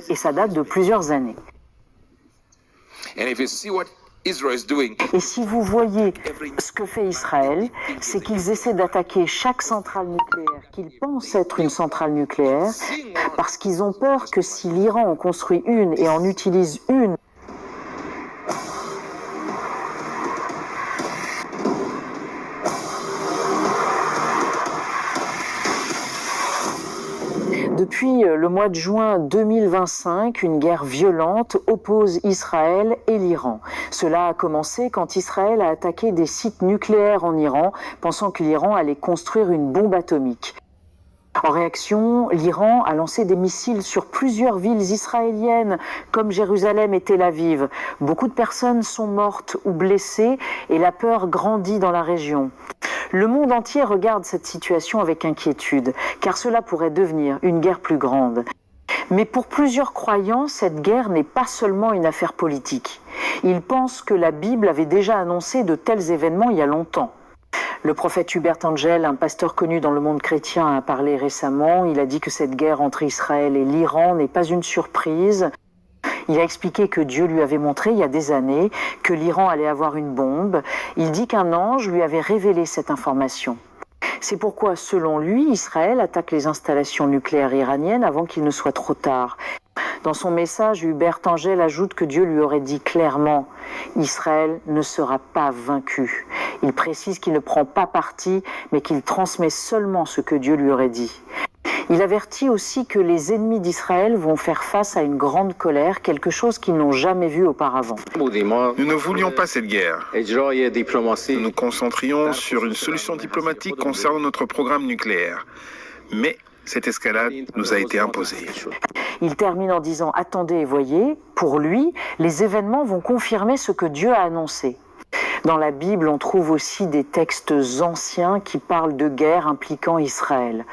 et ça date de plusieurs années. Et si vous voyez ce que fait Israël, c'est qu'ils essaient d'attaquer chaque centrale nucléaire qu'ils pensent être une centrale nucléaire, parce qu'ils ont peur que si l'Iran en construit une et en utilise une, depuis le mois de juin 2025, une guerre violente oppose Israël et l'Iran. Cela a commencé quand Israël a attaqué des sites nucléaires en Iran, pensant que l'Iran allait construire une bombe atomique. En réaction, l'Iran a lancé des missiles sur plusieurs villes israéliennes, comme Jérusalem et Tel Aviv. Beaucoup de personnes sont mortes ou blessées et la peur grandit dans la région. Le monde entier regarde cette situation avec inquiétude, car cela pourrait devenir une guerre plus grande. Mais pour plusieurs croyants, cette guerre n'est pas seulement une affaire politique. Ils pensent que la Bible avait déjà annoncé de tels événements il y a longtemps. Le prophète Hubert Angel, un pasteur connu dans le monde chrétien, a parlé récemment. Il a dit que cette guerre entre Israël et l'Iran n'est pas une surprise. Il a expliqué que Dieu lui avait montré il y a des années que l'Iran allait avoir une bombe. Il dit qu'un ange lui avait révélé cette information. C'est pourquoi, selon lui, Israël attaque les installations nucléaires iraniennes avant qu'il ne soit trop tard. Dans son message, Hubert Angel ajoute que Dieu lui aurait dit clairement « Israël ne sera pas vaincu ». Il précise qu'il ne prend pas parti, mais qu'il transmet seulement ce que Dieu lui aurait dit. Il avertit aussi que les ennemis d'Israël vont faire face à une grande colère, quelque chose qu'ils n'ont jamais vu auparavant. Nous ne voulions pas cette guerre. Nous nous concentrions sur une solution diplomatique concernant notre programme nucléaire. Mais cette escalade nous a été imposée. Il termine en disant « Attendez et voyez, pour lui, les événements vont confirmer ce que Dieu a annoncé ». Dans la Bible, on trouve aussi des textes anciens qui parlent de guerre impliquant Israël.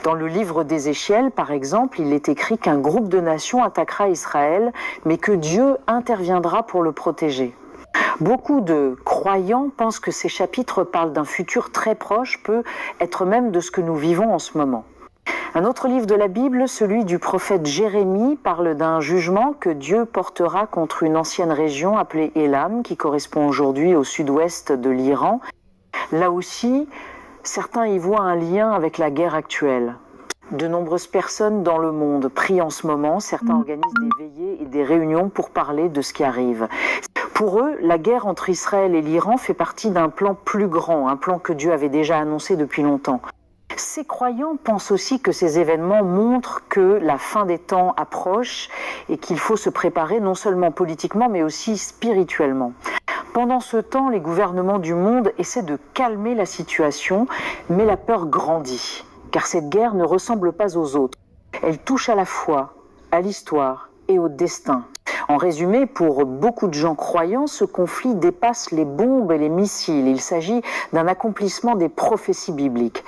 Dans le livre d'Ézéchiel, par exemple, il est écrit qu'un groupe de nations attaquera Israël, mais que Dieu interviendra pour le protéger. Beaucoup de croyants pensent que ces chapitres parlent d'un futur très proche, peut être même de ce que nous vivons en ce moment. Un autre livre de la Bible, celui du prophète Jérémie, parle d'un jugement que Dieu portera contre une ancienne région appelée Élam, qui correspond aujourd'hui au sud-ouest de l'Iran. Là aussi, certains y voient un lien avec la guerre actuelle. De nombreuses personnes dans le monde prient en ce moment, certains organisent des veillées et des réunions pour parler de ce qui arrive. Pour eux, la guerre entre Israël et l'Iran fait partie d'un plan plus grand, un plan que Dieu avait déjà annoncé depuis longtemps. Ces croyants pensent aussi que ces événements montrent que la fin des temps approche et qu'il faut se préparer non seulement politiquement mais aussi spirituellement. Pendant ce temps, les gouvernements du monde essaient de calmer la situation, mais la peur grandit, car cette guerre ne ressemble pas aux autres. Elle touche à la foi, à l'histoire et au destin. En résumé, pour beaucoup de gens croyants, ce conflit dépasse les bombes et les missiles. Il s'agit d'un accomplissement des prophéties bibliques.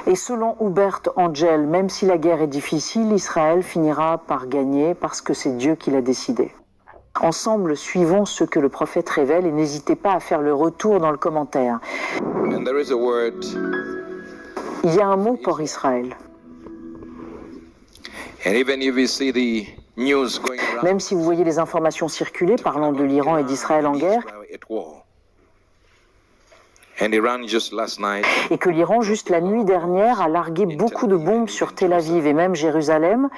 Et selon Hubert Angel, même si la guerre est difficile, Israël finira par gagner parce que c'est Dieu qui l'a décidé. Ensemble, suivons ce que le prophète révèle et n'hésitez pas à faire le retour dans le commentaire. Il y a un mot pour Israël. Même si vous voyez les informations circuler parlant de l'Iran et d'Israël en guerre, et que l'Iran, juste la nuit dernière, a largué beaucoup de bombes sur Tel Aviv et même Jérusalem.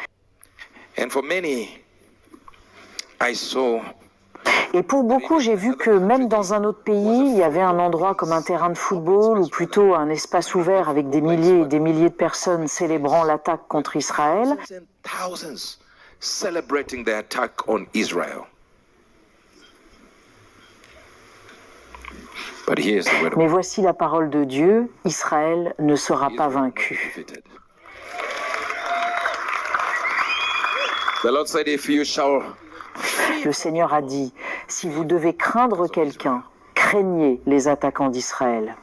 Et pour beaucoup, j'ai vu que même dans un autre pays, il y avait un endroit comme un terrain de football ou plutôt un espace ouvert avec des milliers et des milliers de personnes célébrant l'attaque contre Israël. Mais voici la parole de Dieu, Israël ne sera pas vaincu. Le Seigneur a dit, si vous devez craindre quelqu'un, craignez les attaquants d'Israël.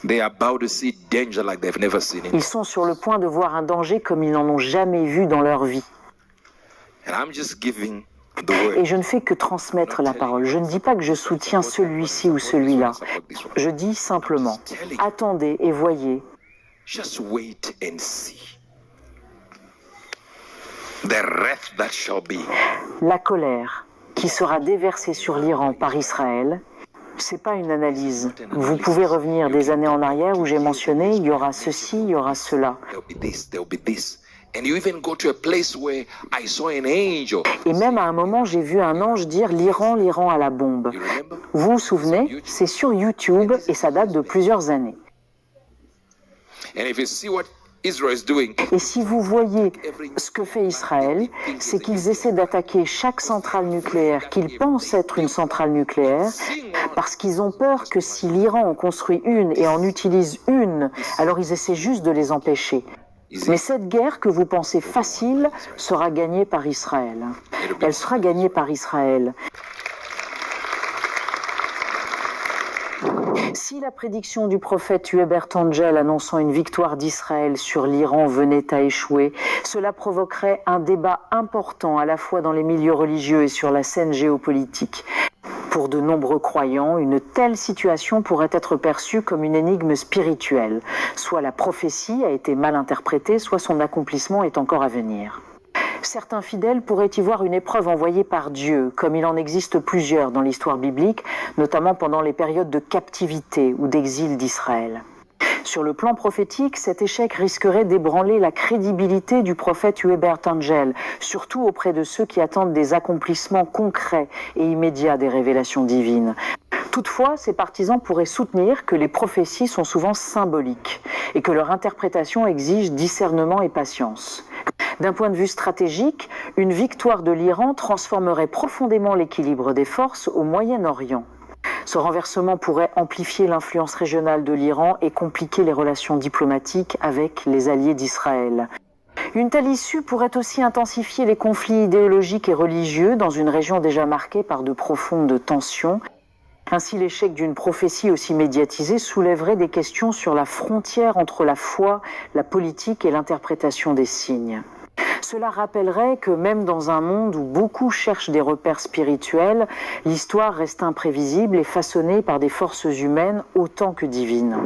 Ils sont sur le point de voir un danger comme ils n'en ont jamais vu dans leur vie. Et je ne fais que transmettre la parole. Je ne dis pas que je soutiens celui-ci ou celui-là. Je dis simplement, attendez et voyez. La colère qui sera déversée sur l'Iran par Israël, c'est pas une analyse. Vous pouvez revenir des années en arrière où j'ai mentionné il y aura ceci, il y aura cela. Et même à un moment, j'ai vu un ange dire l'Iran à la bombe. Vous vous souvenez? C'est sur YouTube et ça date de plusieurs années. Et si vous voyez ce que fait Israël, c'est qu'ils essaient d'attaquer chaque centrale nucléaire qu'ils pensent être une centrale nucléaire, parce qu'ils ont peur que si l'Iran en construit une et en utilise une, alors ils essaient juste de les empêcher. Mais cette guerre que vous pensez facile sera gagnée par Israël. Elle sera gagnée par Israël. Si la prédiction du prophète Hubert Angel annonçant une victoire d'Israël sur l'Iran venait à échouer, cela provoquerait un débat important à la fois dans les milieux religieux et sur la scène géopolitique. Pour de nombreux croyants, une telle situation pourrait être perçue comme une énigme spirituelle. Soit la prophétie a été mal interprétée, soit son accomplissement est encore à venir. Certains fidèles pourraient y voir une épreuve envoyée par Dieu, comme il en existe plusieurs dans l'histoire biblique, notamment pendant les périodes de captivité ou d'exil d'Israël. Sur le plan prophétique, cet échec risquerait d'ébranler la crédibilité du prophète Hubert Angel, surtout auprès de ceux qui attendent des accomplissements concrets et immédiats des révélations divines. Toutefois, ces partisans pourraient soutenir que les prophéties sont souvent symboliques et que leur interprétation exige discernement et patience. D'un point de vue stratégique, une victoire de l'Iran transformerait profondément l'équilibre des forces au Moyen-Orient. Ce renversement pourrait amplifier l'influence régionale de l'Iran et compliquer les relations diplomatiques avec les alliés d'Israël. Une telle issue pourrait aussi intensifier les conflits idéologiques et religieux dans une région déjà marquée par de profondes tensions. Ainsi, l'échec d'une prophétie aussi médiatisée soulèverait des questions sur la frontière entre la foi, la politique et l'interprétation des signes. Cela rappellerait que même dans un monde où beaucoup cherchent des repères spirituels, l'histoire reste imprévisible et façonnée par des forces humaines autant que divines.